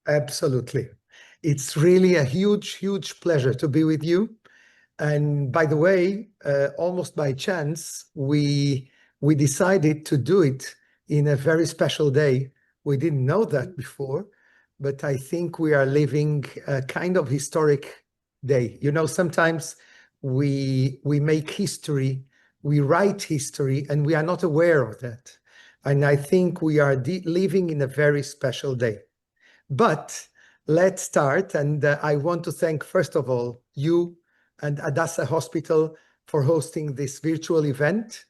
Absolutely. It's really a huge, huge pleasure to be with you. And by the way, almost by chance, we decided to do it in a very special day. We didn't know that before, but I think we are living a kind of historic day. You know, sometimes we make history, we write history, and we are not aware of that. And I think we are living in a very special day. But let's start. And I want to thank, first of all, you and Hadassa Hospital for hosting this virtual event.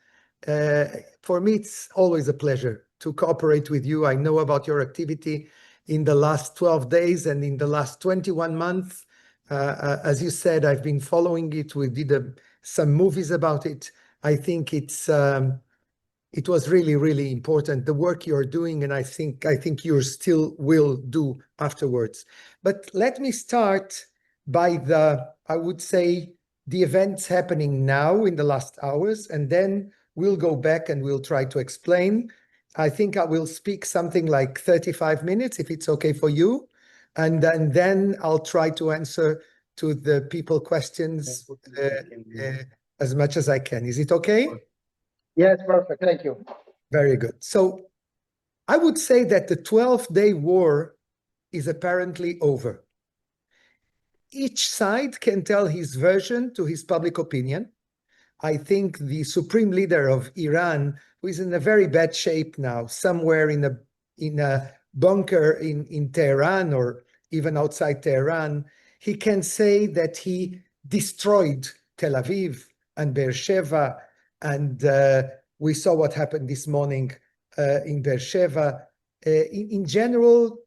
For me, it's always a pleasure to cooperate with you. I know about your activity in the last 12 days and in the last 21 months. As you said, I've been following it. We did some movies about it. I think it was really, really important, the work you're doing, and I think you still will do afterwards. But let me start by I would say, the events happening now in the last hours, and then we'll go back and we'll try to explain. I think I will speak something like 35 minutes, if it's okay for you, and then I'll try to answer to the people questions as much as I can. Is it okay? Yes, perfect. Thank you. Very good. So I would say that the 12-day war is apparently over. Each side can tell his version to his public opinion. I think the supreme leader of Iran, who is in a very bad shape now, somewhere in a bunker in Tehran or even outside Tehran, he can say that he destroyed Tel Aviv and Beersheba, and we saw what happened this morning in Beersheba. In general,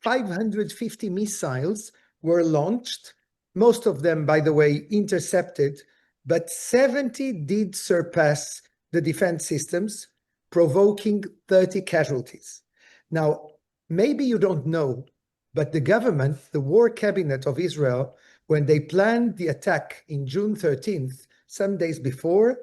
550 missiles were launched, most of them, by the way, intercepted, but 70 did surpass the defense systems, provoking 30 casualties. Now, maybe you don't know, but the government, the war cabinet of Israel, when they planned the attack in June 13th, some days before,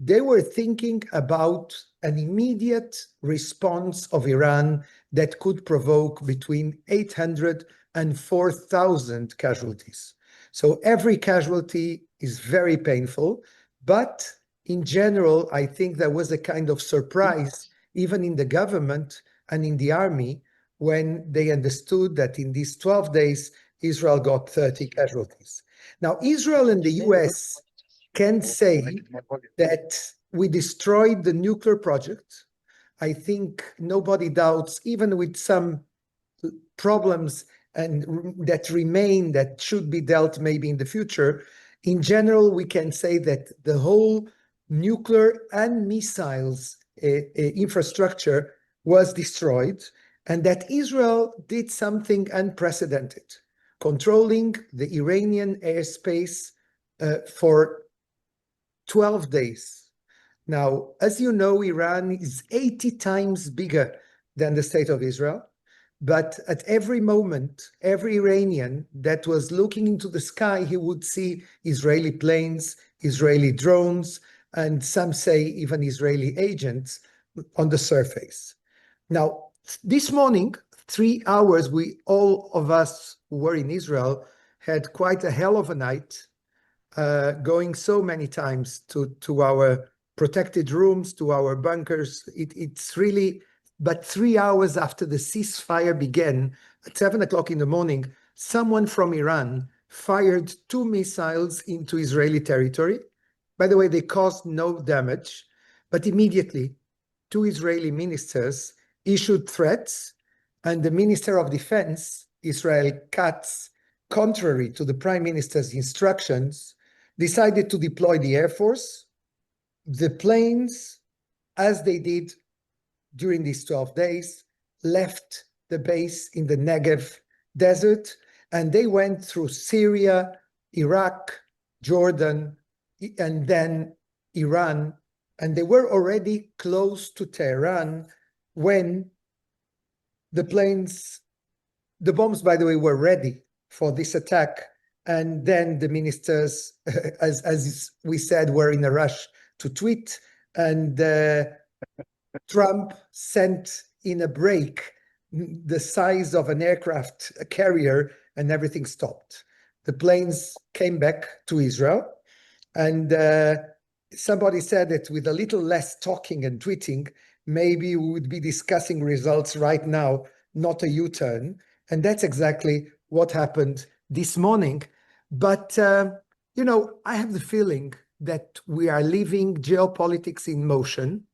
they were thinking about an immediate response of Iran that could provoke between 800 and 4,000 casualties. So every casualty is very painful, but in general, I think there was a kind of surprise, even in the government and in the army, when they understood that in these 12 days, Israel got 30 casualties. Now, Israel and the US can say that we destroyed the nuclear project. I think nobody doubts, even with some problems and that remain that should be dealt maybe in the future. In general, we can say that the whole nuclear and missiles infrastructure was destroyed, and that Israel did something unprecedented, controlling the Iranian airspace for 12 days. Now, as you know, Iran is 80 times bigger than the state of Israel. But at every moment, every Iranian that was looking into the sky, he would see Israeli planes, Israeli drones, and some say even Israeli agents on the surface. Now, this morning, 3 hours, all of us who were in Israel had quite a hell of a night, going so many times to our protected rooms, to our bunkers. It's really, but 3 hours after the ceasefire began, at 7 o'clock in the morning, someone from Iran fired 2 missiles into Israeli territory. By the way, they caused no damage, but immediately 2 Israeli ministers issued threats, and the Minister of Defense, Israel Katz, contrary to the Prime Minister's instructions, decided to deploy the Air Force. The planes, as they did during these 12 days, left the base in the Negev desert, and they went through Syria, Iraq, Jordan, and then Iran, and they were already close to Tehran when the bombs, by the way, were ready for this attack. And then the ministers, as we said, were in a rush to tweet, and Trump sent in a break the size of an aircraft carrier, and everything stopped. The planes came back to Israel, and somebody said that with a little less talking and tweeting, maybe we would be discussing results right now, not a U-turn. And that's exactly what happened this morning. But, I have the feeling that we are leaving geopolitics in motion.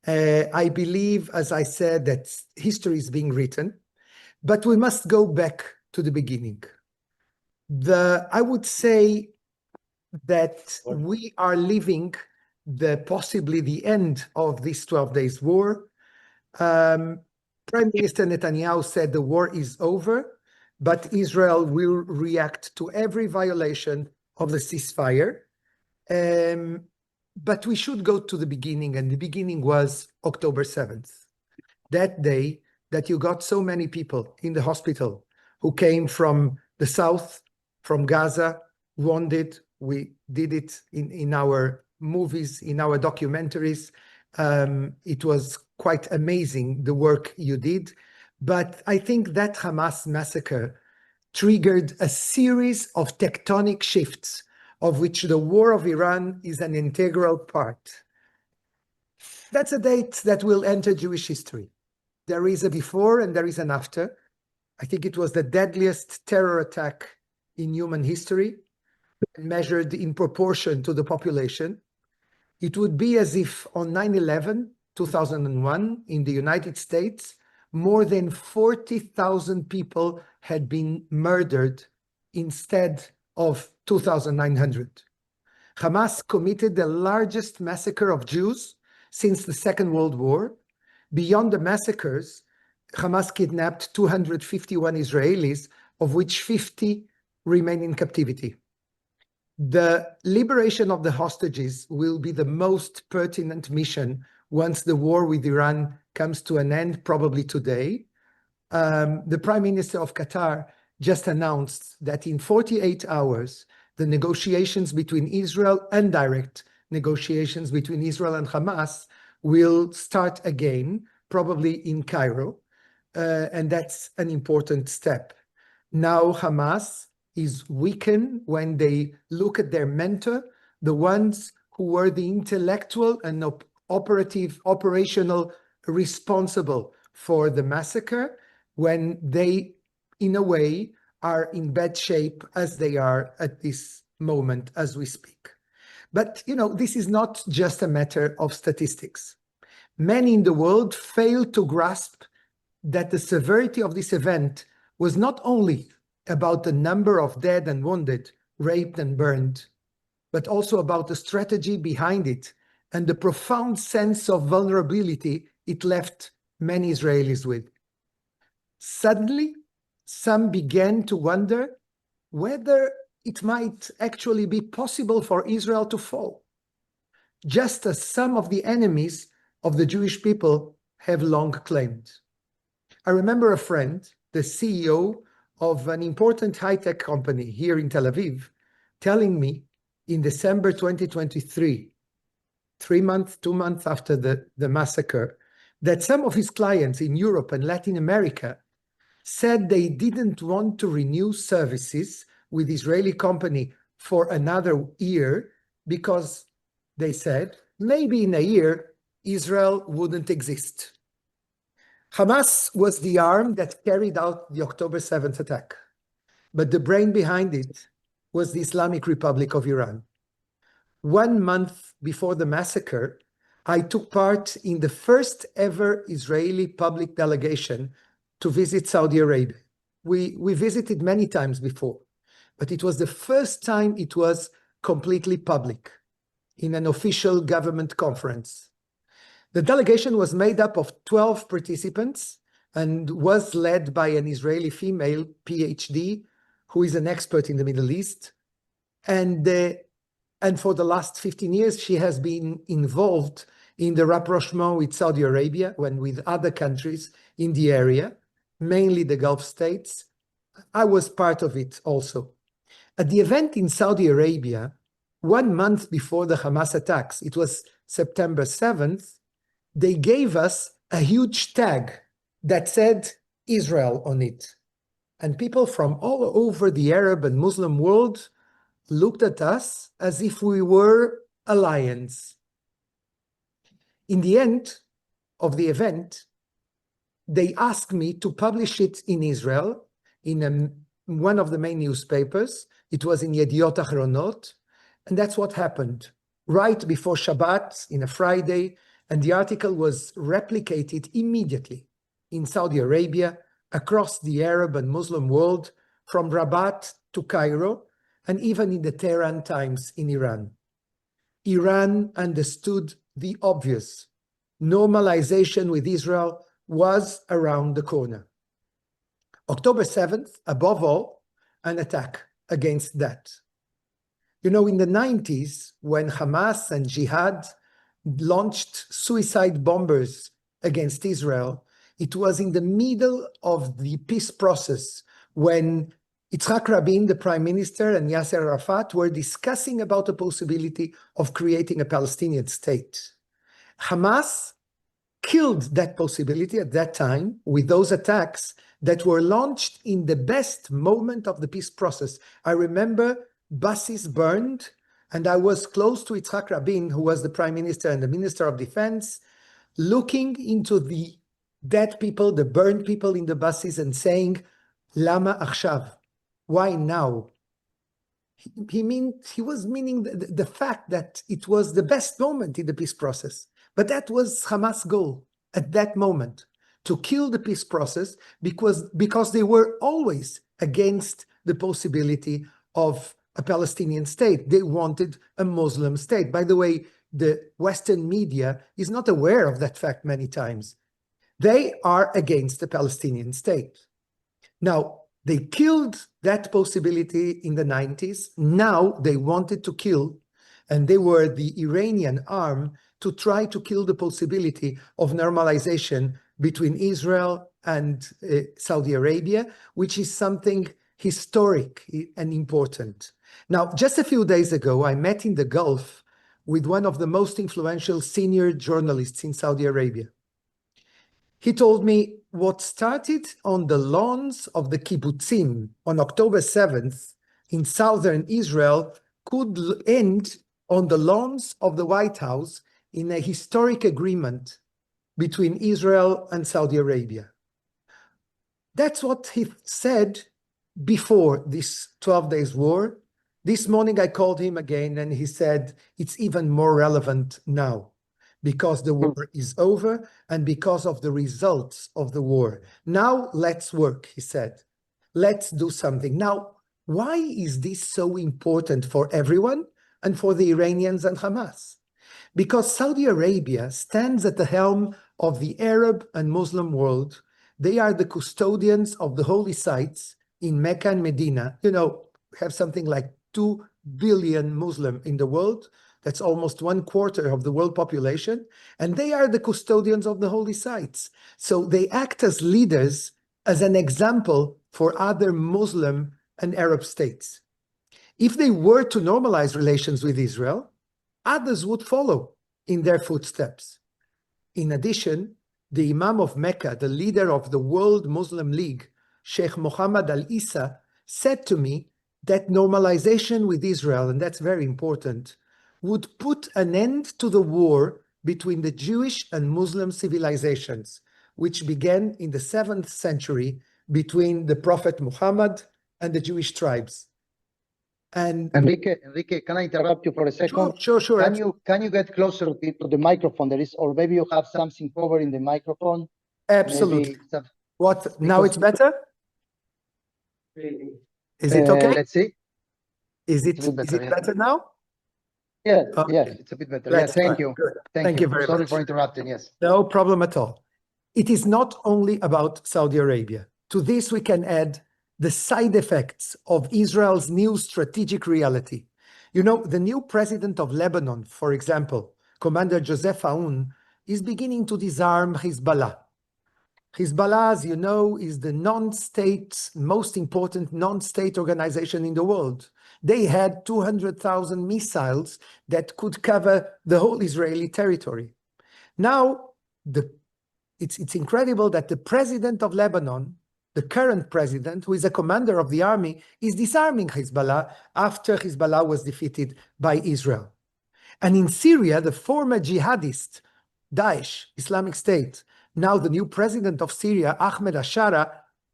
I believe, as I said, that history is being written, but we must go back to the beginning. I would say that we are living possibly the end of this 12 days war. Prime Minister Netanyahu said the war is over, but Israel will react to every violation of the ceasefire. But we should go to the beginning, and the beginning was October 7th. That day that you got so many people in the hospital who came from the south, from Gaza, wounded. We did it in our movies, in our documentaries. It was quite amazing, the work you did. But I think that Hamas massacre triggered a series of tectonic shifts, of which the war of Iran is an integral part. That's a date that will enter Jewish history. There is a before and there is an after. I think it was the deadliest terror attack in human history, measured in proportion to the population. It would be as if on 9/11, 2001, in the United States, more than 40,000 people had been murdered instead of 2,900. Hamas committed the largest massacre of Jews since the Second World War. Beyond the massacres, Hamas kidnapped 251 Israelis, of which 50 remain in captivity. The liberation of the hostages will be the most pertinent mission once the war with Iran comes to an end, probably today. The Prime Minister of Qatar just announced that in 48 hours, the negotiations between Israel and direct negotiations between Israel and Hamas will start again, probably in Cairo. And that's an important step. Now Hamas is weakened when they look at their mentor, the ones who were the intellectual and operational responsible for the massacre, when they, in a way, are in bad shape as they are at this moment as we speak. But, this is not just a matter of statistics. Many in the world fail to grasp that the severity of this event was not only about the number of dead and wounded, raped and burned, but also about the strategy behind it and the profound sense of vulnerability it left many Israelis with. Suddenly, some began to wonder whether it might actually be possible for Israel to fall, just as some of the enemies of the Jewish people have long claimed. I remember a friend, the CEO of an important high-tech company here in Tel Aviv, telling me in December 2023, 2 months after the massacre, that some of his clients in Europe and Latin America said they didn't want to renew services with Israeli company for another year because they said maybe in a year Israel wouldn't exist. Hamas was the arm that carried out the October 7th attack, but the brain behind it was the Islamic Republic of Iran. 1 month before the massacre, I took part in the first ever Israeli public delegation to visit Saudi Arabia. We visited many times before, but it was the first time it was completely public in an official government conference. The delegation was made up of 12 participants and was led by an Israeli female PhD who is an expert in the Middle East. And for the last 15 years, she has been involved in the rapprochement with Saudi Arabia and with other countries in the area, mainly the Gulf states. I was part of it also. At the event in Saudi Arabia, 1 month before the Hamas attacks, it was September 7th, they gave us a huge tag that said Israel on it. And people from all over the Arab and Muslim world looked at us as if we were alliance. In the end of the event, they asked me to publish it in Israel, in one of the main newspapers. It was in Yediot Ahronot, and that's what happened. Right before Shabbat, in a Friday, and the article was replicated immediately in Saudi Arabia, across the Arab and Muslim world, from Rabat to Cairo, and even in the Tehran Times in Iran. Iran understood the obvious. Normalization with Israel was around the corner. October 7th, above all, an attack against that. You know, in the 90s, when Hamas and Jihad launched suicide bombers against Israel, it was in the middle of the peace process when Yitzhak Rabin, the prime minister, and Yasser Arafat were discussing about the possibility of creating a Palestinian state. Hamas killed that possibility at that time with those attacks that were launched in the best moment of the peace process. I remember buses burned, and I was close to Yitzhak Rabin, who was the prime minister and the minister of defense, looking into the dead people, the burned people in the buses, and saying, Lama achshav? Why now? He was meaning the fact that it was the best moment in the peace process. But that was Hamas' goal at that moment, to kill the peace process because they were always against the possibility of a Palestinian state. They wanted a Muslim state. By the way, the Western media is not aware of that fact many times. They are against the Palestinian state. Now, they killed that possibility in the 90s. Now they wanted to kill, and they were the Iranian arm to try to kill the possibility of normalization between Israel and Saudi Arabia, which is something historic and important. Now, just a few days ago, I met in the Gulf with one of the most influential senior journalists in Saudi Arabia. He told me what started on the lawns of the kibbutzim on October 7th in southern Israel could end on the lawns of the White House in a historic agreement between Israel and Saudi Arabia. That's what he said before this 12 days war. This morning I called him again and he said it's even more relevant now because the war is over and because of the results of the war. Now let's work, he said. Let's do something. Now, why is this so important for everyone and for the Iranians and Hamas? Because Saudi Arabia stands at the helm of the Arab and Muslim world. They are the custodians of the holy sites in Mecca and Medina. You know, we have something like 2 billion Muslims in the world. That's almost 1/4 of the world population. And they are the custodians of the holy sites. So they act as leaders, as an example for other Muslim and Arab states. If they were to normalize relations with Israel, others would follow in their footsteps. In addition, the Imam of Mecca, the leader of the World Muslim League, Sheikh Mohammed Al-Isa, said to me that normalization with Israel, and that's very important, would put an end to the war between the Jewish and Muslim civilizations, which began in the 7th century between the Prophet Muhammad and the Jewish tribes. And Enrique, can I interrupt you for a second? Sure. Can you get closer to the microphone? There is, or maybe you have something covered in the microphone. Absolutely. What? Now it's better? Is it okay? Let's see. Is it better now? Yeah, Okay. yes, it's a bit better. Yes, thank you. Good. Thank you very Sorry much. for interrupting, yes. No problem at all. It is not only about Saudi Arabia. To this, we can add the side effects of Israel's new strategic reality. You know, the new president of Lebanon, for example, Commander Joseph Aoun, is beginning to disarm Hezbollah. Hezbollah, as you know, is the most important non-state organization in the world. They had 200,000 missiles that could cover the whole Israeli territory. Now, it's incredible that the president of Lebanon the current president, who is a commander of the army, is disarming Hezbollah after Hezbollah was defeated by Israel. And in Syria, the former jihadist, Daesh, Islamic State, now the new president of Syria, Ahmed Ashara,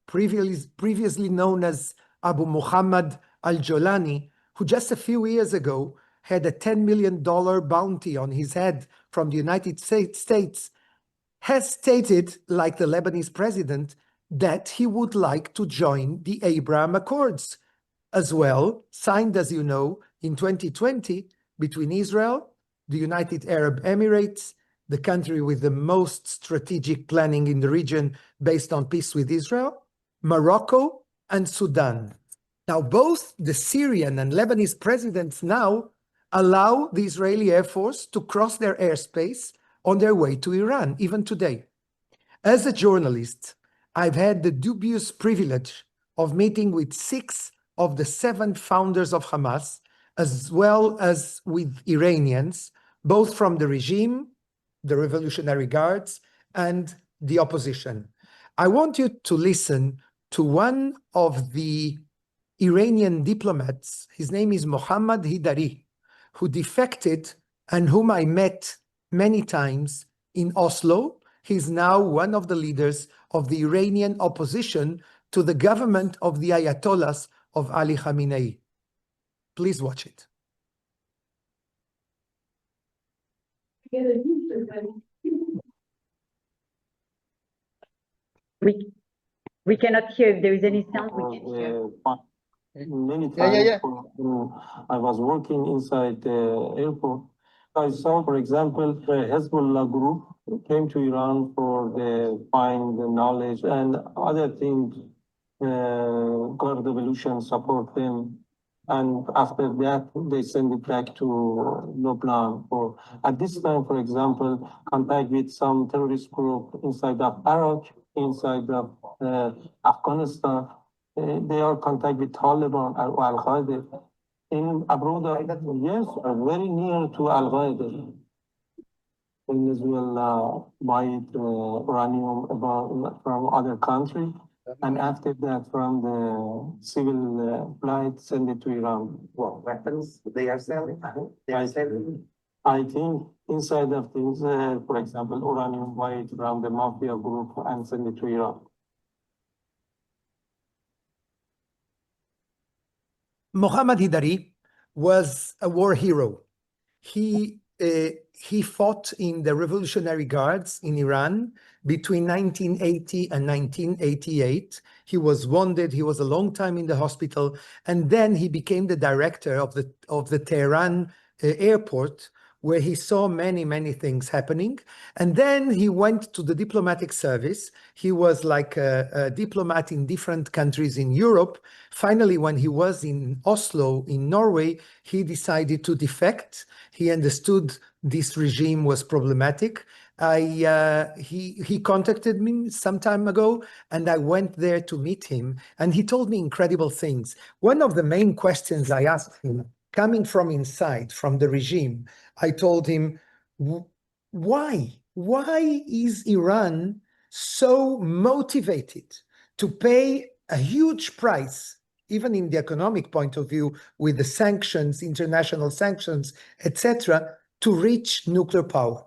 previously known as Abu Muhammad al-Jolani, who just a few years ago had a $10 million bounty on his head from the United States, has stated, like the Lebanese president, that he would like to join the Abraham Accords, as well, signed, as you know, in 2020 between Israel, the United Arab Emirates, the country with the most strategic planning in the region based on peace with Israel, Morocco, and Sudan. Now, both the Syrian and Lebanese presidents now allow the Israeli Air Force to cross their airspace on their way to Iran, even today. As a journalist, I've had the dubious privilege of meeting with 6 of the 7 founders of Hamas, as well as with Iranians, both from the regime, the Revolutionary Guards, and the opposition. I want you to listen to one of the Iranian diplomats. His name is Mohammad Hidari, who defected and whom I met many times in Oslo. He's now one of the leaders of the Iranian opposition to the government of the Ayatollahs of Ali Khamenei. Please watch it. We cannot hear if there is any sound. We can hear. Many times when I was working inside the airport, I saw, for example, the Hezbollah group came to Iran for the find the knowledge and other things, Guard Revolution support them. And after that, they send it back to Lebanon. For at this time, for example, contact with some terrorist group inside of Iraq, inside of Afghanistan. They are contact with Taliban or Al-Qaeda. In abroad, yes, are very near to Al-Qaeda. Venezuela buy uranium from other countries. And after that, from the civil flight, send it to Iran. Well, weapons they are selling. I think inside of things, for example, uranium buy it from the mafia group and send it to Iran. Mohammad Hidari was a war hero. He fought in the Revolutionary Guards in Iran between 1980 and 1988. He was wounded. He was a long time in the hospital, and then he became the director of the Tehran airport, where he saw many things happening. And then he went to the diplomatic service. He was like a diplomat in different countries in Europe. Finally, when he was in Oslo, in Norway, he decided to defect. He understood this regime was problematic. He contacted me some time ago, and I went there to meet him, and he told me incredible things. One of the main questions I asked him, coming from inside, from the regime, I told him, why is Iran so motivated to pay a huge price, even in the economic point of view, with the sanctions, international sanctions, etc., to reach nuclear power?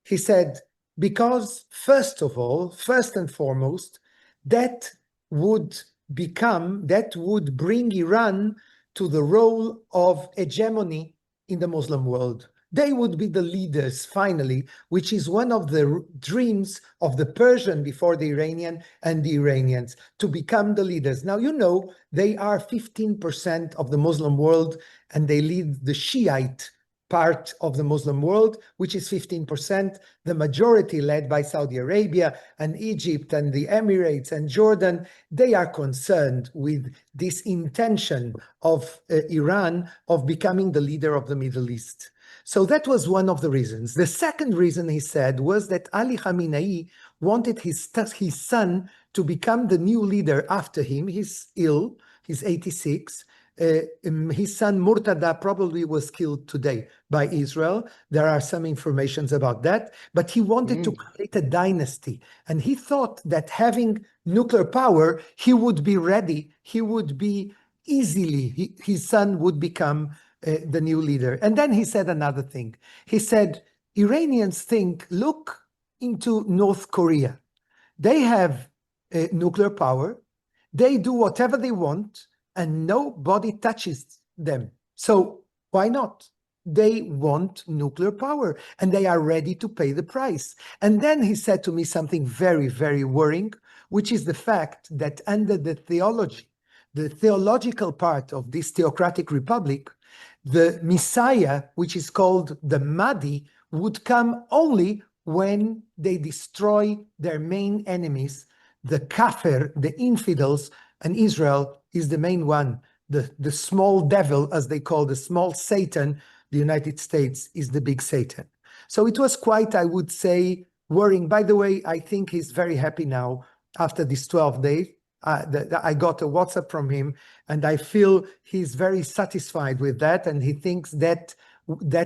He said, because first and foremost, that would bring Iran to the role of hegemony in the Muslim world. They would be the leaders, finally, which is one of the dreams of the Persian before the Iranian and the Iranians, to become the leaders. Now, you know, they are 15% of the Muslim world, and they lead the Shiite part of the Muslim world, which is 15%, the majority led by Saudi Arabia and Egypt and the Emirates and Jordan. They are concerned with this intention of Iran of becoming the leader of the Middle East. So that was one of the reasons. The second reason, he said, was that Ali Khamenei wanted his son to become the new leader after him. He's ill, he's 86, His son Murtada probably was killed today by Israel. There are some informations about that, but he wanted to create a dynasty, and he thought that having nuclear power, he would be ready. He would be easily, his son would become the new leader. And then he said another thing. He said, Iranians think, look into North Korea. They have nuclear power. They do whatever they want, and nobody touches them. So why not? They want nuclear power, and they are ready to pay the price. And then he said to me something very, very worrying, which is the fact that under the theology, the theological part of this theocratic republic, the Messiah, which is called the Mahdi, would come only when they destroy their main enemies, the kafir, the infidels, and Israel is the main one, the small devil, as they call the small Satan. The United States is the big Satan. So it was quite, I would say, worrying. By the way, I think he's very happy now after these 12 days. I got a WhatsApp from him, and I feel he's very satisfied with that, and he thinks that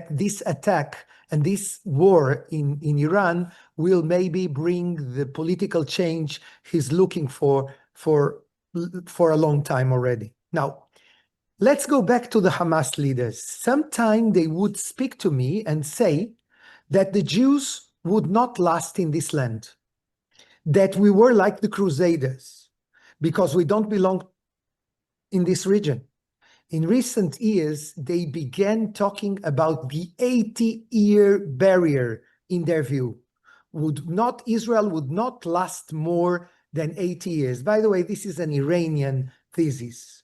this attack and this war in Iran will maybe bring the political change he's looking for a long time already. Now, let's go back to the Hamas leaders. Sometime they would speak to me and say that the Jews would not last in this land, that we were like the Crusaders, because we don't belong in this region. In recent years, they began talking about the 80-year barrier in their view. Israel would not last more than 80 years. By the way, this is an Iranian thesis.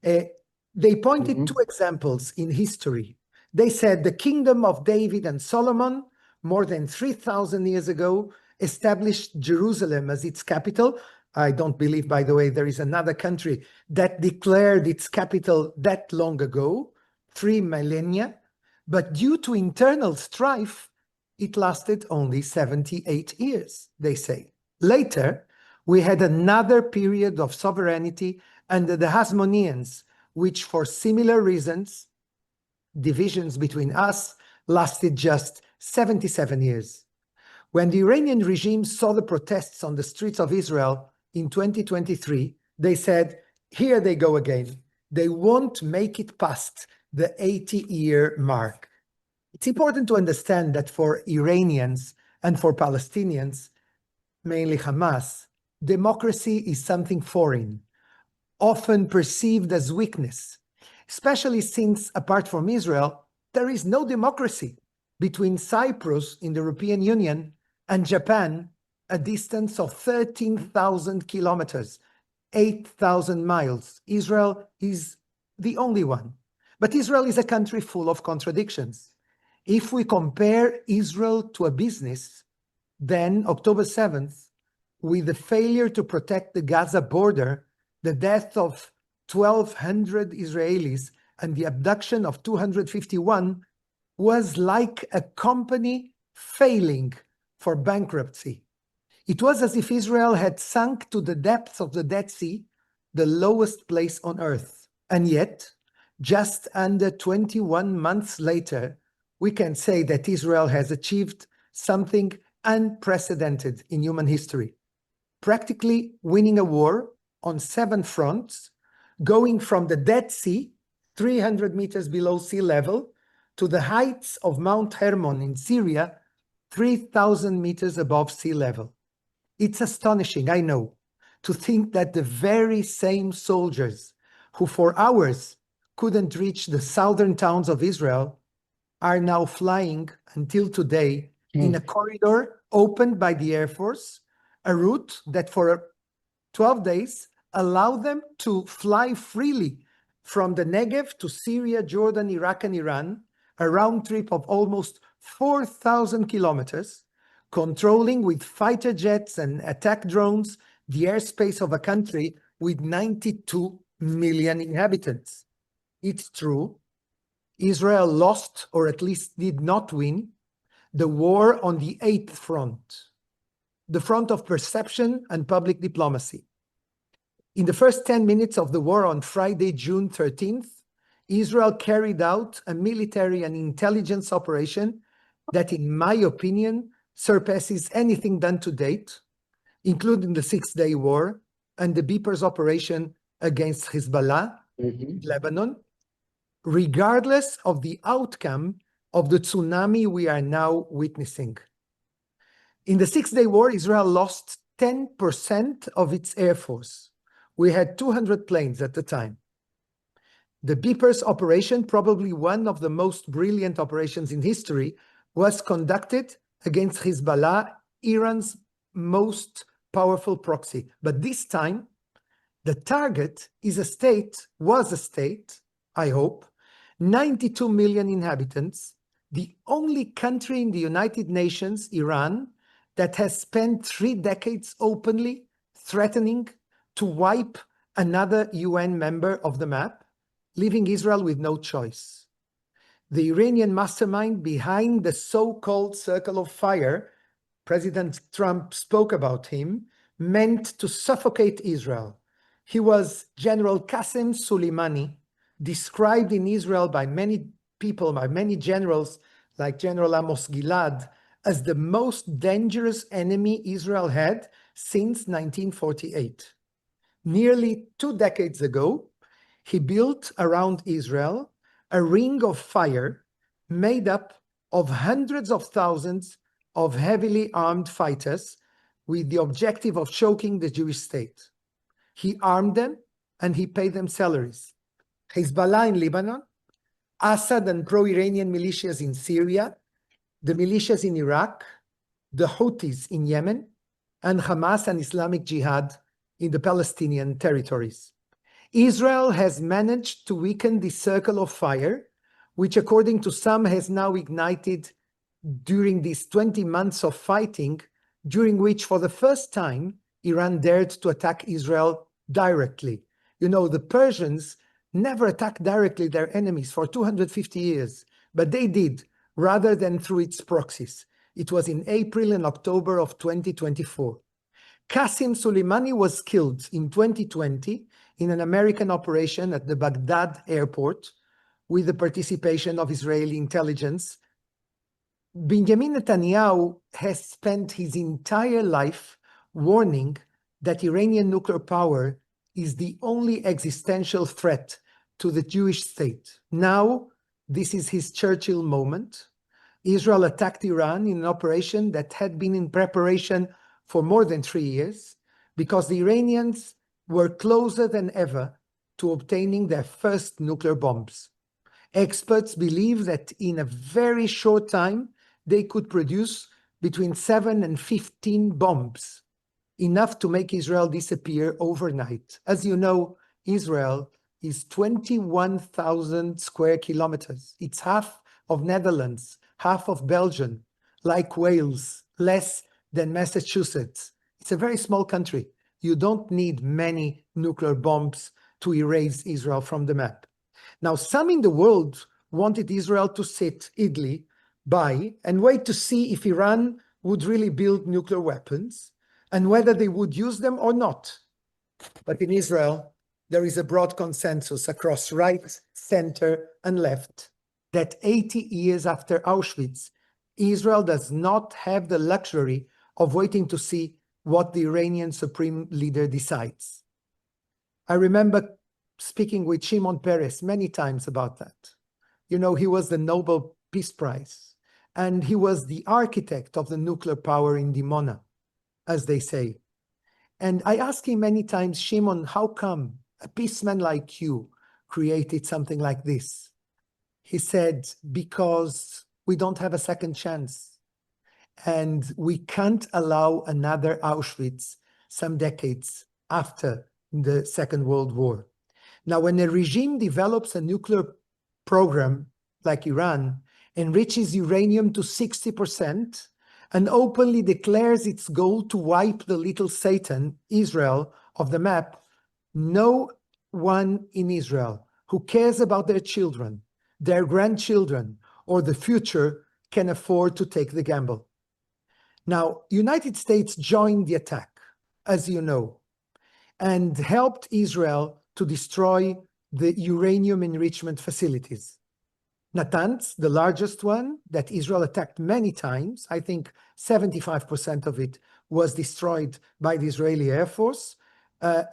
They pointed two examples in history. They said the kingdom of David and Solomon, more than 3,000 years ago, established Jerusalem as its capital. I don't believe, by the way, there is another country that declared its capital that long ago, 3 millennia. But due to internal strife, it lasted only 78 years, they say. Later, we had another period of sovereignty under the Hasmoneans, which for similar reasons, divisions between us, lasted just 77 years. When the Iranian regime saw the protests on the streets of Israel in 2023, they said, here they go again. They won't make it past the 80-year mark. It's important to understand that for Iranians and for Palestinians, mainly Hamas, democracy is something foreign, often perceived as weakness, especially since, apart from Israel, there is no democracy between Cyprus in the European Union and Japan, a distance of 13,000 kilometers, 8,000 miles. Israel is the only one. But Israel is a country full of contradictions. If we compare Israel to a business, then October 7th, with the failure to protect the Gaza border, the death of 1,200 Israelis, and the abduction of 251 was like a company failing for bankruptcy. It was as if Israel had sunk to the depths of the Dead Sea, the lowest place on earth. And yet, just under 21 months later, we can say that Israel has achieved something unprecedented in human history, practically winning a war on 7 fronts, going from the Dead Sea, 300 meters below sea level, to the heights of Mount Hermon in Syria, 3,000 meters above sea level. It's astonishing, I know, to think that the very same soldiers who for hours couldn't reach the southern towns of Israel are now flying until today in a corridor opened by the Air Force, a route that for 12 days allowed them to fly freely from the Negev to Syria, Jordan, Iraq, and Iran, a round trip of almost 4,000 kilometers, controlling with fighter jets and attack drones the airspace of a country with 92 million inhabitants. It's true, Israel lost, or at least did not win, the war on the 8th front, the front of perception and public diplomacy. In the first 10 minutes of the war on Friday, June 13th, Israel carried out a military and intelligence operation that, in my opinion, surpasses anything done to date, including the Six-Day War and the Beepers operation against Hezbollah, Lebanon, regardless of the outcome of the tsunami we are now witnessing. In the Six-Day War, Israel lost 10% of its air force. We had 200 planes at the time. The Beepers operation, probably one of the most brilliant operations in history, was conducted against Hezbollah, Iran's most powerful proxy. But this time, the target was a state, I hope, 92 million inhabitants, the only country in the United Nations, Iran, that has spent 3 decades openly threatening to wipe another UN member of the map, leaving Israel with no choice. The Iranian mastermind behind the so-called Circle of Fire, President Trump spoke about him, meant to suffocate Israel. He was General Qasem Soleimani, described in Israel by many people, by many generals, like General Amos Gilad, as the most dangerous enemy Israel had since 1948. Nearly 2 decades ago, he built around Israel a ring of fire made up of hundreds of thousands of heavily armed fighters with the objective of choking the Jewish state. He armed them and he paid them salaries. Hezbollah in Lebanon, Assad and pro-Iranian militias in Syria, the militias in Iraq, the Houthis in Yemen, and Hamas and Islamic Jihad in the Palestinian territories. Israel has managed to weaken the circle of fire, which according to some has now ignited during these 20 months of fighting, during which for the first time Iran dared to attack Israel directly. You know, the Persians never attacked directly their enemies for 250 years, but they did, rather than through its proxies. It was in April and October of 2024. Qasem Soleimani was killed in 2020 in an American operation at the Baghdad airport with the participation of Israeli intelligence. Benjamin Netanyahu has spent his entire life warning that Iranian nuclear power is the only existential threat to the Jewish state. Now, this is his Churchill moment. Israel attacked Iran in an operation that had been in preparation for more than 3 years because the Iranians were closer than ever to obtaining their first nuclear bombs. Experts believe that in a very short time, they could produce between 7 and 15 bombs, enough to make Israel disappear overnight. As you know, Israel is 21,000 square kilometers. It's half of Netherlands, half of Belgium, like Wales, less than Massachusetts. It's a very small country. You don't need many nuclear bombs to erase Israel from the map. Now, some in the world wanted Israel to sit idly by and wait to see if Iran would really build nuclear weapons and whether they would use them or not. But in Israel, there is a broad consensus across right, center, and left that 80 years after Auschwitz, Israel does not have the luxury of waiting to see what the Iranian supreme leader decides. I remember speaking with Shimon Peres many times about that. You know, he was the Nobel Peace Prize, and he was the architect of the nuclear power in Dimona, as they say. And I asked him many times, Shimon, how come a peaceman like you created something like this? He said, because we don't have a second chance. And we can't allow another Auschwitz some decades after the Second World War. Now, when a regime develops a nuclear program like Iran, enriches uranium to 60%, and openly declares its goal to wipe the little Satan, Israel, off the map, no one in Israel who cares about their children, their grandchildren, or the future can afford to take the gamble. Now, United States joined the attack, as you know, and helped Israel to destroy the uranium enrichment facilities. Natanz, the largest one that Israel attacked many times, I think 75% of it was destroyed by the Israeli Air Force.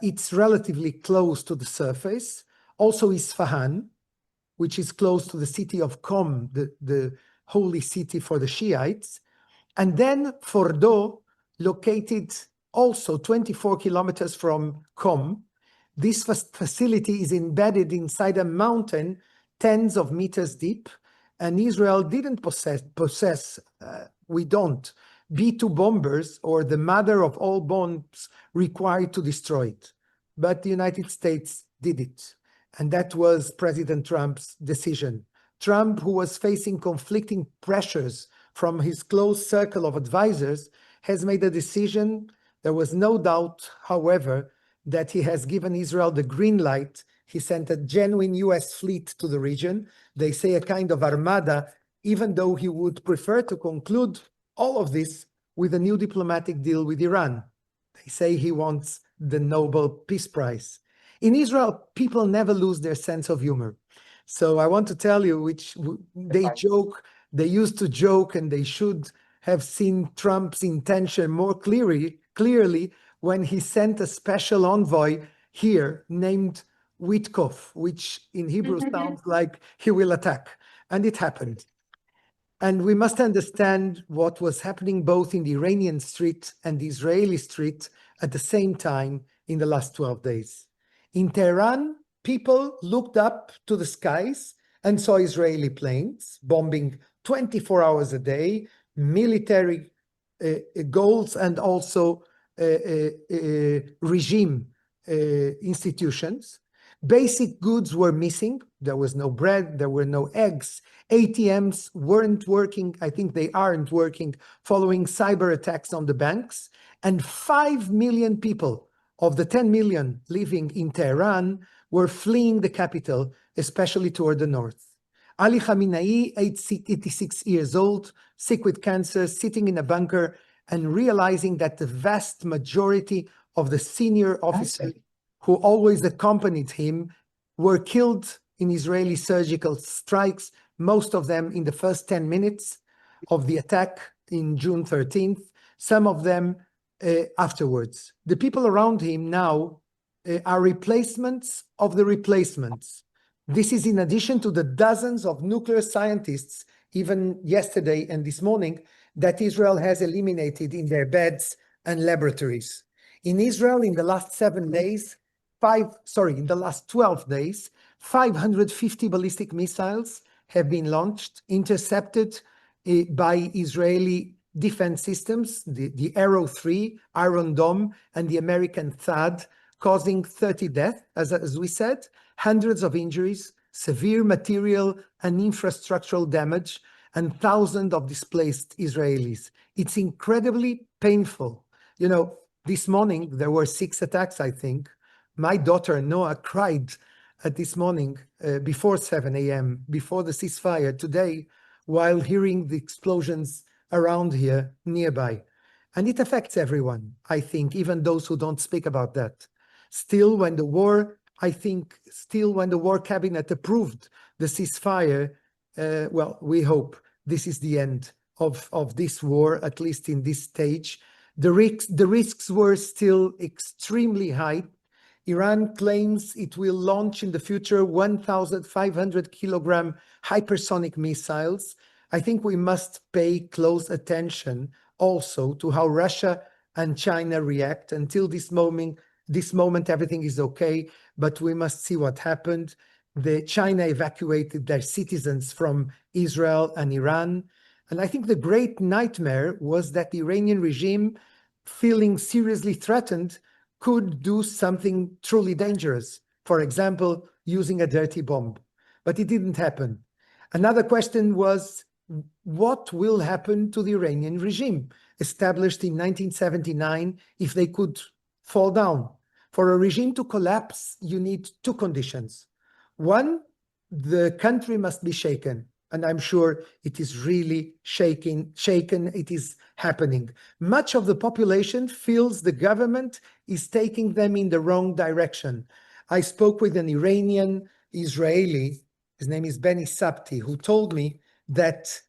It's relatively close to the surface. Also Isfahan, which is close to the city of Qom, the holy city for the Shiites. And then Fordo, located also 24 kilometers from Qom. This facility is embedded inside a mountain tens of meters deep, and Israel didn't possess we don't, B-2 bombers, or the mother of all bombs required to destroy it. But the United States did it, and that was President Trump's decision. Trump, who was facing conflicting pressures from his close circle of advisors, has made a decision. There was no doubt, however, that he has given Israel the green light. He sent a genuine US fleet to the region. They say a kind of armada, even though he would prefer to conclude all of this with a new diplomatic deal with Iran. They say he wants the Nobel Peace Prize. In Israel, people never lose their sense of humor. So I want to tell you, which they joke, they used to joke, and they should have seen Trump's intention more clearly when he sent a special envoy here named Witkoff, which in Hebrew sounds like he will attack. And it happened. And we must understand what was happening both in the Iranian street and the Israeli street at the same time in the last 12 days. In Tehran, people looked up to the skies and saw Israeli planes bombing 24 hours a day, military goals, and also regime institutions. Basic goods were missing. There was no bread, there were no eggs. ATMs weren't working. I think they aren't working following cyber attacks on the banks. And 5 million people of the 10 million living in Tehran were fleeing the capital, especially toward the north. Ali Khamenei, 86 years old, sick with cancer, sitting in a bunker and realizing that the vast majority of the senior officers who always accompanied him were killed in Israeli surgical strikes, most of them in the first 10 minutes of the attack in June 13th, some of them afterwards. The people around him now are replacements of the replacements. This is in addition to the dozens of nuclear scientists, even yesterday and this morning, that Israel has eliminated in their beds and laboratories. In Israel, in the last 12 days, 550 ballistic missiles have been launched, intercepted by Israeli defense systems, the Arrow 3, Iron Dome, and the American THAAD, causing 30 deaths, as we said, hundreds of injuries, severe material and infrastructural damage, and thousands of displaced Israelis. It's incredibly painful. You know, this morning there were 6 attacks, I think. My daughter Noah cried this morning before 7 a.m., before the ceasefire today, while hearing the explosions around here nearby. And it affects everyone, I think, even those who don't speak about that. Still, when the war cabinet approved the ceasefire, well, we hope this is the end of this war, at least in this stage. The risks were still extremely high. Iran claims it will launch in the future 1,500 kilogram hypersonic missiles. I think we must pay close attention also to how Russia and China react. Until this moment, everything is okay, but we must see what happened. China evacuated their citizens from Israel and Iran. And I think the great nightmare was that the Iranian regime, feeling seriously threatened, could do something truly dangerous. For example, using a dirty bomb. But it didn't happen. Another question was, what will happen to the Iranian regime, established in 1979, if they could fall down? For a regime to collapse, you need 2 conditions. One, the country must be shaken. and I'm sure it is really shaken. It is happening. Much of the population feels the government is taking them in the wrong direction. I spoke with an Iranian Israeli, his name is Benny Sapti, who told me that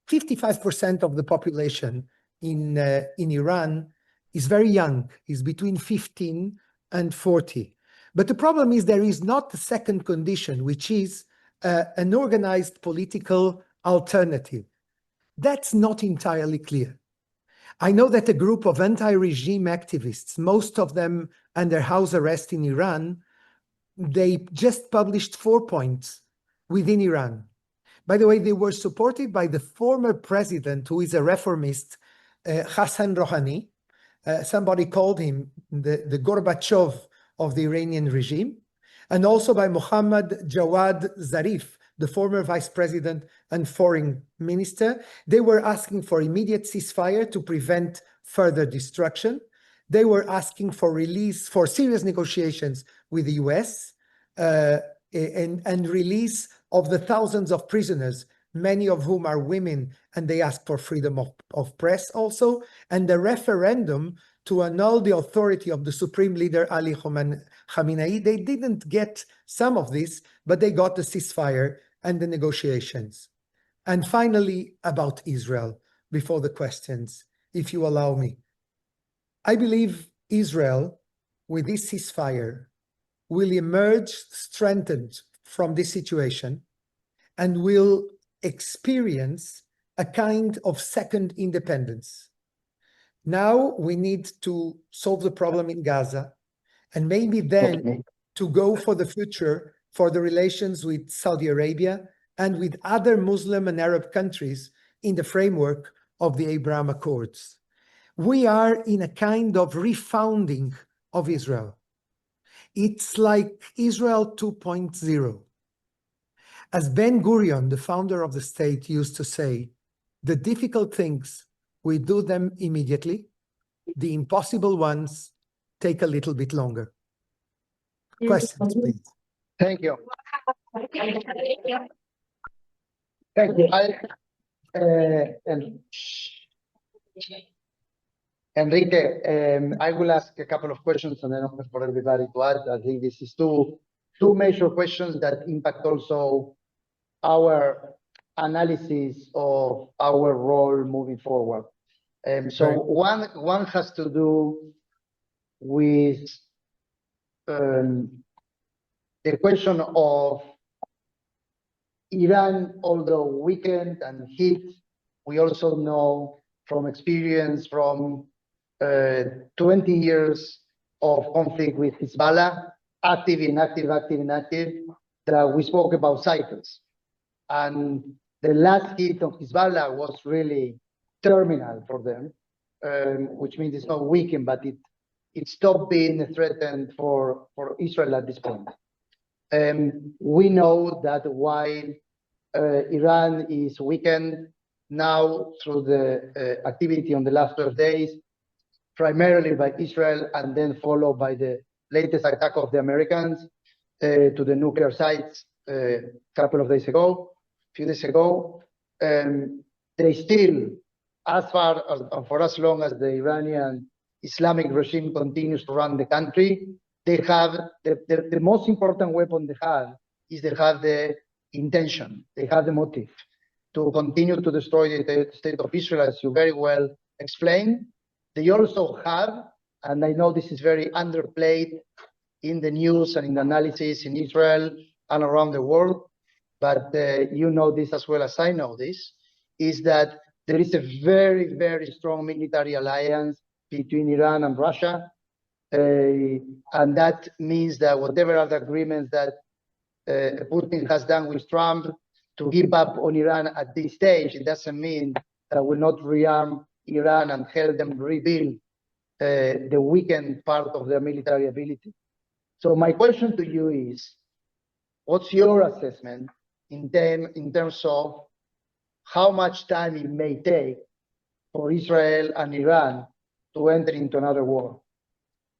55% of the population in Iran is very young, is between 15 and 40. But the problem is there is not the second condition, which is an organized political alternative. That's not entirely clear. I know that a group of anti-regime activists, most of them under house arrest in Iran, they just published 4 points within Iran. By the way, they were supported by the former president, who is a reformist, Hassan Rouhani. Somebody called him the Gorbachev of the Iranian regime, and also by Mohammad Jawad Zarif, the former vice president and foreign minister. They were asking for immediate ceasefire to prevent further destruction. They were asking for serious negotiations with the US and release of the thousands of prisoners, many of whom are women, and they ask for freedom of press also, and the referendum to annul the authority of the supreme leader Ali Khamenei. They didn't get some of this, but they got the ceasefire and the negotiations. And finally, about Israel, before the questions, if you allow me. I believe Israel, with this ceasefire, will emerge strengthened from this situation and will experience a kind of second independence. Now we need to solve the problem in Gaza, and maybe then to go for the future for the relations with Saudi Arabia and with other Muslim and Arab countries in the framework of the Abraham Accords. We are in a kind of refounding of Israel. It's like Israel 2.0. As Ben Gurion, the founder of the state, used to say, the difficult things, we do them immediately. The impossible ones take a little bit longer. Questions, please. Thank you. Thank you. Enrique, I will ask a couple of questions and then open for everybody to add. I think this is two major questions that impact also our analysis of our role moving forward. So Right. one has to do with the question of Iran, although weakened and hit, we also know from experience from 20 years of conflict with Hezbollah, active, inactive, that we spoke about cycles. And the last hit of Hezbollah was really terminal for them, which means it's not weakened, but it stopped being threatened for Israel at this point. We know that while Iran is weakened now through the activity on the last 12 days, primarily by Israel and then followed by the latest attack of the Americans to the nuclear sites a few days ago, they still, as far as for as long as the Iranian Islamic regime continues to run the country, they have the most important weapon they have is they have the intention, they have the motive to continue to destroy the state of Israel, as you very well explained. They also have, and I know this is very underplayed in the news and in the analysis in Israel and around the world, but you know this as well as I know this, is that there is a very, very strong military alliance between Iran and Russia. And that means that whatever other agreements that Putin has done with Trump to give up on Iran at this stage, it doesn't mean that will not rearm Iran and help them rebuild the weakened part of their military ability. So my question to you is, what's your assessment in terms of how much time it may take for Israel and Iran to enter into another war?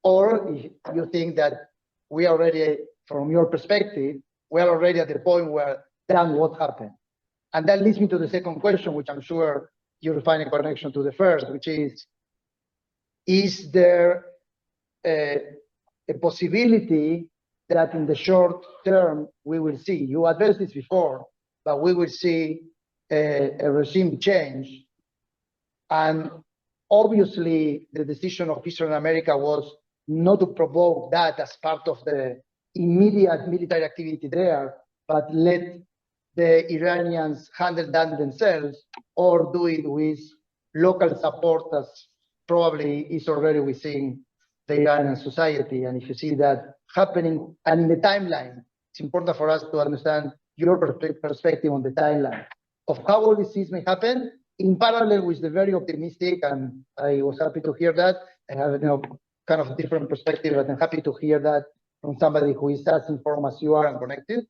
Or if you think that we already, from your perspective, we are already at the point where done what happened, And that leads me to the second question, which I'm sure you'll find a connection to the first, which is there a possibility that in the short term we will see, you addressed this before, but we will see a regime change. And obviously the decision of Israel and America was not to provoke that as part of the immediate military activity there, but let the Iranians handle that themselves or do it with local support, as probably is already within the Iranian society. And if you see that happening, and in the timeline, it's important for us to understand your perspective on the timeline of how all these things may happen in parallel with the very optimistic, and I was happy to hear that. I have kind of a different perspective, but I'm happy to hear that from somebody who is as informed as you are and connected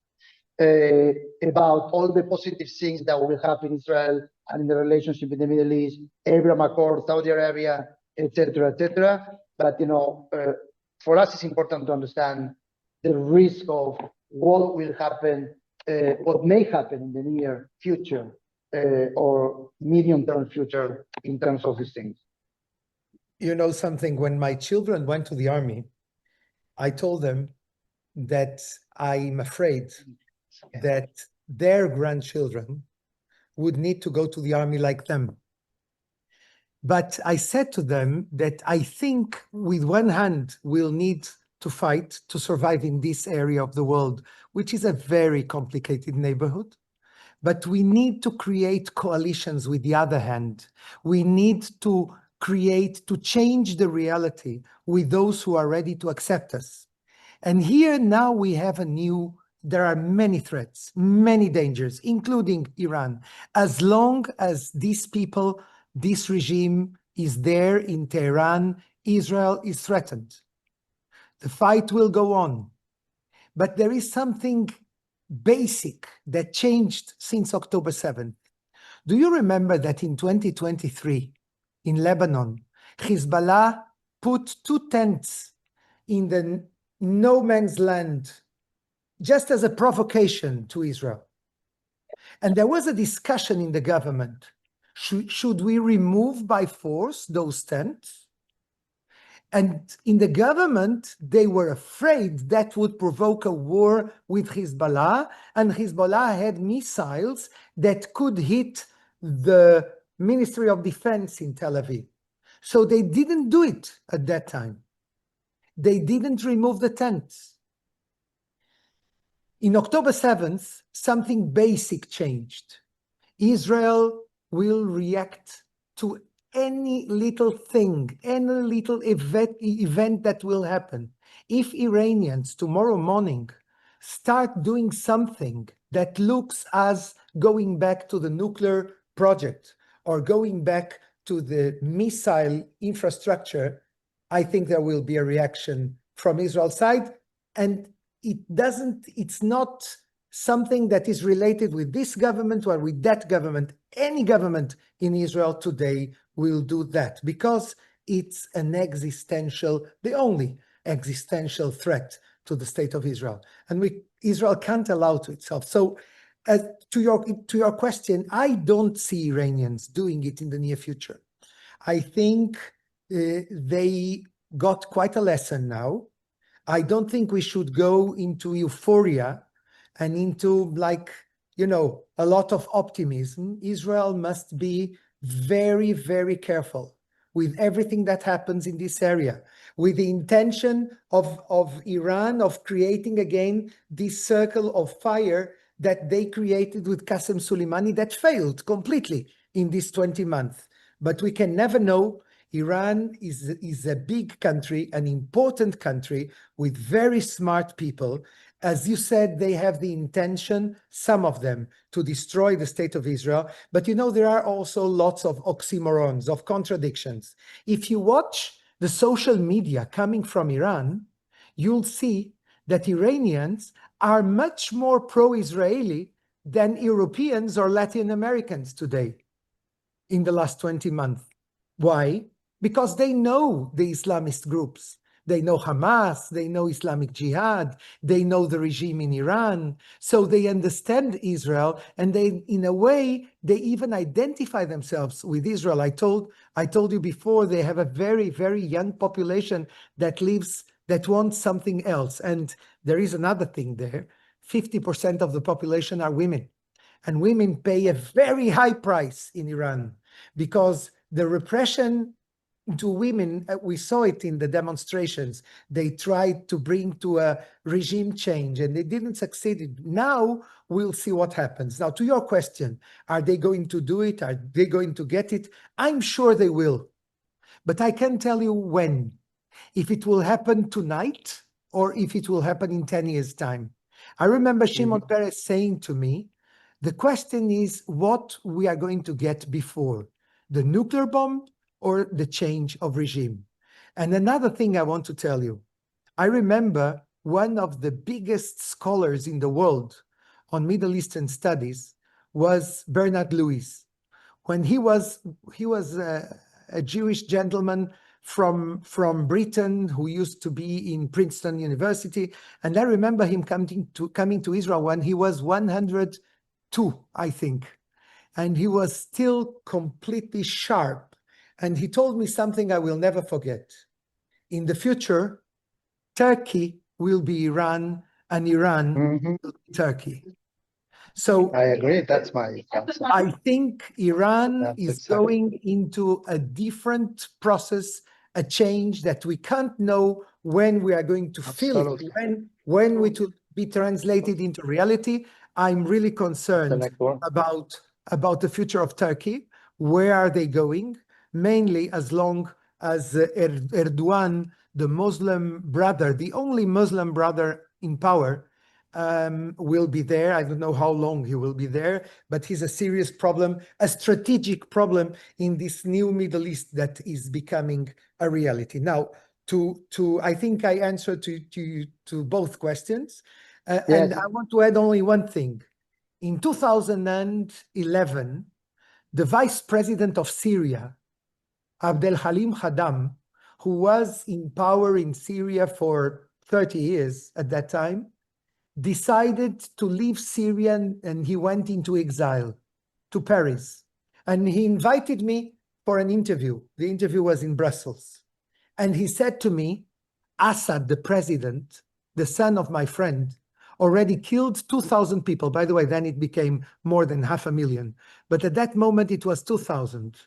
about all the positive things that will happen in Israel and in the relationship in the Middle East, Abraham Accord, Saudi Arabia, etc., etc. But for us, it's important to understand the risk of what will happen, what may happen in the near future or medium-term future in terms of these things. You know something, when my children went to the army, I told them that I'm afraid that their grandchildren would need to go to the army like them. But I said to them that I think with one hand, we'll need to fight to survive in this area of the world, which is a very complicated neighborhood. But we need to create coalitions with the other hand. We need to change the reality with those who are ready to accept us. And here now we have there are many threats, many dangers, including Iran. As long as these people, this regime is there in Tehran, Israel is threatened. The fight will go on. But there is something basic that changed since October 7th. Do you remember that in 2023, in Lebanon, Hezbollah put 2 tents in the no man's land just as a provocation to Israel? And there was a discussion in the government. Should we remove by force those tents? And in the government, they were afraid that would provoke a war with Hezbollah, and Hezbollah had missiles that could hit the Ministry of Defense in Tel Aviv. So they didn't do it at that time. They didn't remove the tents. In October 7th, something basic changed. Israel will react to any little thing, any little event that will happen. If Iranians tomorrow morning start doing something that looks as going back to the nuclear project or going back to the missile infrastructure, I think there will be a reaction from Israel's side. And it's not something that is related with this government or with that government. Any government in Israel today will do that because it's the only existential threat to the state of Israel. And Israel can't allow to itself. So to your question, I don't see Iranians doing it in the near future. I think they got quite a lesson now. I don't think we should go into euphoria and into a lot of optimism. Israel must be very, very careful with everything that happens in this area, with the intention of Iran of creating again this circle of fire that they created with Qasem Soleimani that failed completely in this 20 months. But we can never know. Iran is a big country, an important country with very smart people. As you said, they have the intention, some of them, to destroy the state of Israel. But there are also lots of oxymorons, of contradictions. If you watch the social media coming from Iran, you'll see that Iranians are much more pro-Israeli than Europeans or Latin Americans today in the last 20 months. Why? Because they know the Islamist groups. They know Hamas, they know Islamic Jihad, they know the regime in Iran. So they understand Israel, and they, in a way, they even identify themselves with Israel. I told you before, they have a very, very young population that wants something else. And there is another thing there. 50% of the population are women. And women pay a very high price in Iran because the repression to women, we saw it in the demonstrations. They tried to bring to a regime change and they didn't succeed. Now we'll see what happens. Now, to your question, are they going to do it? Are they going to get it? I'm sure they will. But I can't tell you when. If it will happen tonight or if it will happen in 10 years' time. I remember Shimon Peres saying to me, the question is what we are going to get before, the nuclear bomb or the change of regime. And another thing I want to tell you, I remember one of the biggest scholars in the world on Middle Eastern studies was Bernard Lewis. When he was a Jewish gentleman from Britain who used to be in Princeton University. And I remember him coming to Israel when he was 102, I think. And he was still completely sharp. And he told me something I will never forget. In the future, Turkey will be Iran and Iran will be Turkey. So I agree. That's my answer. I think Iran That's is exactly. going into a different process, a change that we can't know when we are going to feel it, Absolutely. when it will be translated into reality. I'm really concerned Intellectual. about the future of Turkey. Where are they going? Mainly as long as Erdogan, the Muslim brother, the only Muslim brother in power, will be there. I don't know how long he will be there, but he's a serious problem, a strategic problem in this new Middle East that is becoming a reality. Now, I think I answered to both questions, Yes. and I want to add only one thing. In 2011, the vice president of Syria, Abdel Halim Khaddam, who was in power in Syria for 30 years at that time, decided to leave Syria and he went into exile to Paris. And he invited me for an interview. The interview was in Brussels. And he said to me, Assad, the president, the son of my friend, already killed 2,000 people. By the way, then it became more than 500,000. But at that moment, it was 2,000.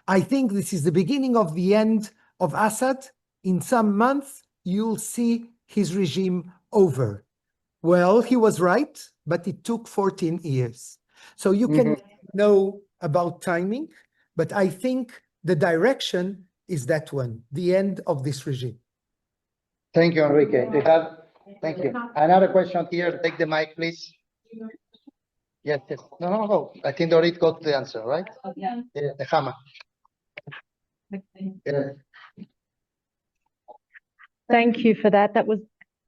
I think this is the beginning of the end of Assad. In some months, you'll see his regime over. Well, he was right, but it took 14 years. So you can know about timing, but I think the direction is that one, the end of this regime. Thank you, Enrique. Thank you. Another question here. Take the mic, please. Yes, yes. No. I think they already got the answer, right? Yeah. The hammer. Yeah. Thank you for that. That was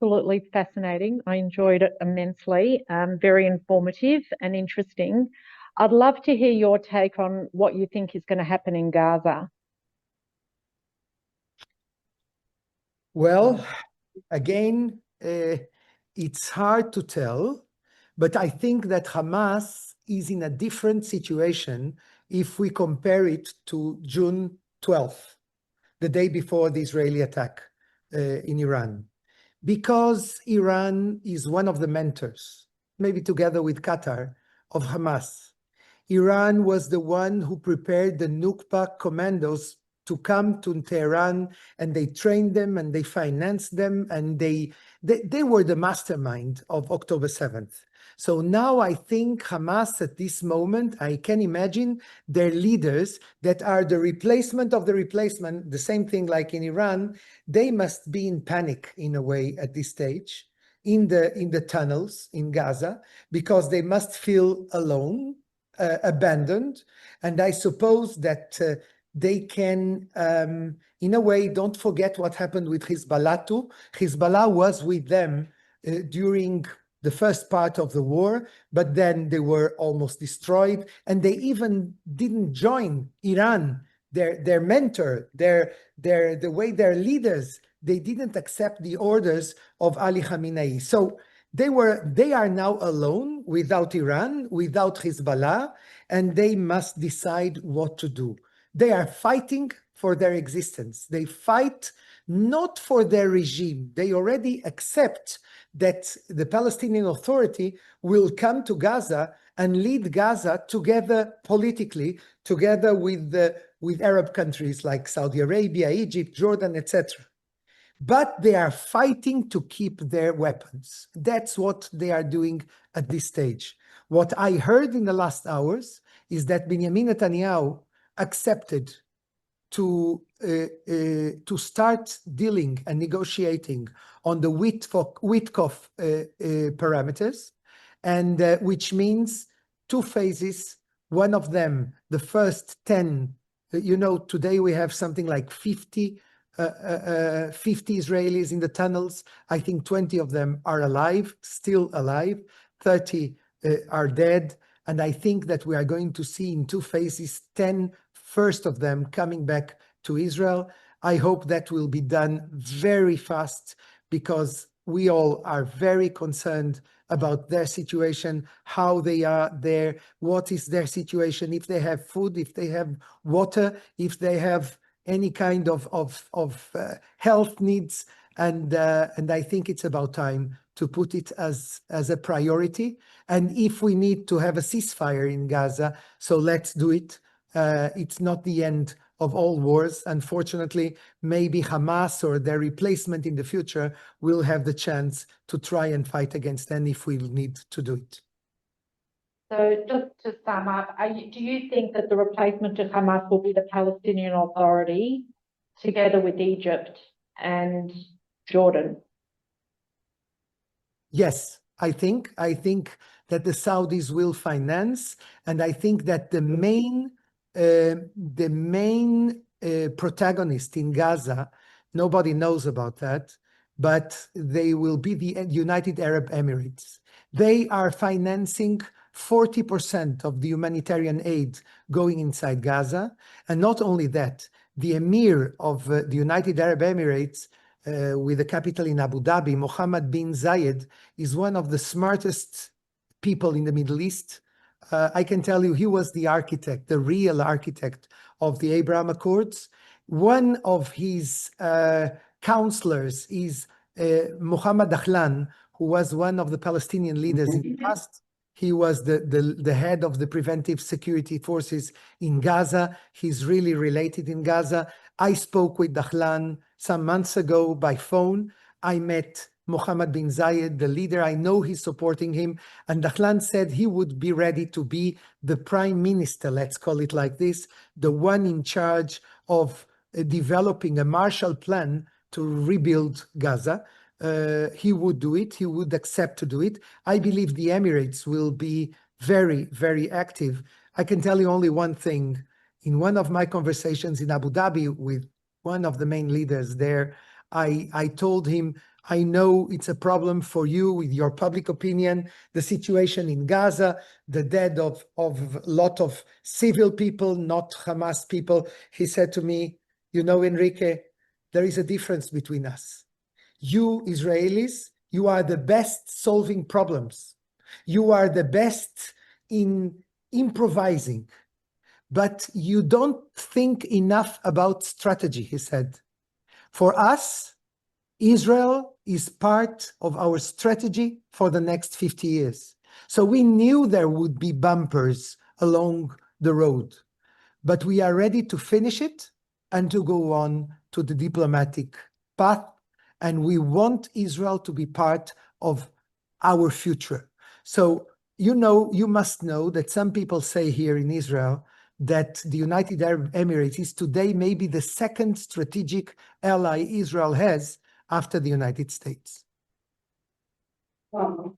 absolutely fascinating. I enjoyed it immensely. Very informative and interesting. I'd love to hear your take on what you think is going to happen in Gaza. Well, again, it's hard to tell, but I think that Hamas is in a different situation if we compare it to June 12th, the day before the Israeli attack in Iran, because Iran is one of the mentors, maybe together with Qatar, of Hamas. Iran was the one who prepared the Nukba commandos to come to Tehran, and they trained them and they financed them, and they were the mastermind of October 7th. So now I think Hamas at this moment, I can imagine their leaders that are the replacement of the replacement, the same thing like in Iran, they must be in panic in a way at this stage in the tunnels in Gaza, because they must feel alone, abandoned. And I suppose that they can, in a way, don't forget what happened with Hezbollah too. Hezbollah was with them during the first part of the war, but then they were almost destroyed, and they even didn't join Iran. Their mentor, the way their leaders they didn't accept the orders of Ali Khamenei. So they are now alone without Iran, without Hezbollah, and they must decide what to do. They are fighting for their existence. They fight not for their regime. They already accept that the Palestinian Authority will come to Gaza and lead Gaza together politically, together with Arab countries like Saudi Arabia, Egypt, Jordan, etc. But they are fighting to keep their weapons. That's what they are doing at this stage. What I heard in the last hours is that Benjamin Netanyahu accepted to start dealing and negotiating on the Witkoff parameters, and which means two phases. One of them, the first 10, today we have something like 50 Israelis in the tunnels. I think 20 of them are alive, still alive, 30 are dead. And I think that we are going to see in two phases, 10 first of them coming back to Israel. I hope that will be done very fast, because we all are very concerned about their situation, how they are there, what is their situation, if they have food, if they have water, if they have any kind of health needs. And I think it's about time to put it as a priority. And if we need to have a ceasefire in Gaza, so let's do it. It's not the end of all wars. Unfortunately, maybe Hamas or their replacement in the future will have the chance to try and fight against them if we need to do it. So just to sum up, do you think that the replacement to Hamas will be the Palestinian Authority together with Egypt and Jordan? Yes, I think that the Saudis will finance, and I think that the main protagonist in Gaza, nobody knows about that, but they will be the United Arab Emirates. They are financing 40% of the humanitarian aid going inside Gaza. And not only that, the Emir of the United Arab Emirates, with the capital in Abu Dhabi, Mohammed bin Zayed, is one of the smartest people in the Middle East. I can tell you, he was the architect, the real architect of the Abraham Accords. One of his counselors is Mohammed Dahlan, who was one of the Palestinian leaders in the past. He was the head of the preventive security forces in Gaza. He's really related in Gaza. I spoke with Dahlan some months ago by phone. I met Mohammed bin Zayed, the leader. I know he's supporting him. And Dahlan said he would be ready to be the prime minister, let's call it like this, the one in charge of developing a Marshall Plan to rebuild Gaza. He would do it. He would accept to do it. I believe the Emirates will be very, very active. I can tell you only one thing. In one of my conversations in Abu Dhabi with one of the main leaders there, I told him, I know it's a problem for you with your public opinion, the situation in Gaza, the death of a lot of civil people, not Hamas people. He said to me, Henrique, there is a difference between us. You Israelis, you are the best solving problems. You are the best in improvising, but you don't think enough about strategy, he said. For us, Israel is part of our strategy for the next 50 years. So we knew there would be bumpers along the road, but we are ready to finish it and to go on to the diplomatic path. And we want Israel to be part of our future. So, you must know that some people say here in Israel that the United Arab Emirates is today maybe the second strategic ally Israel has after the United States. Wow.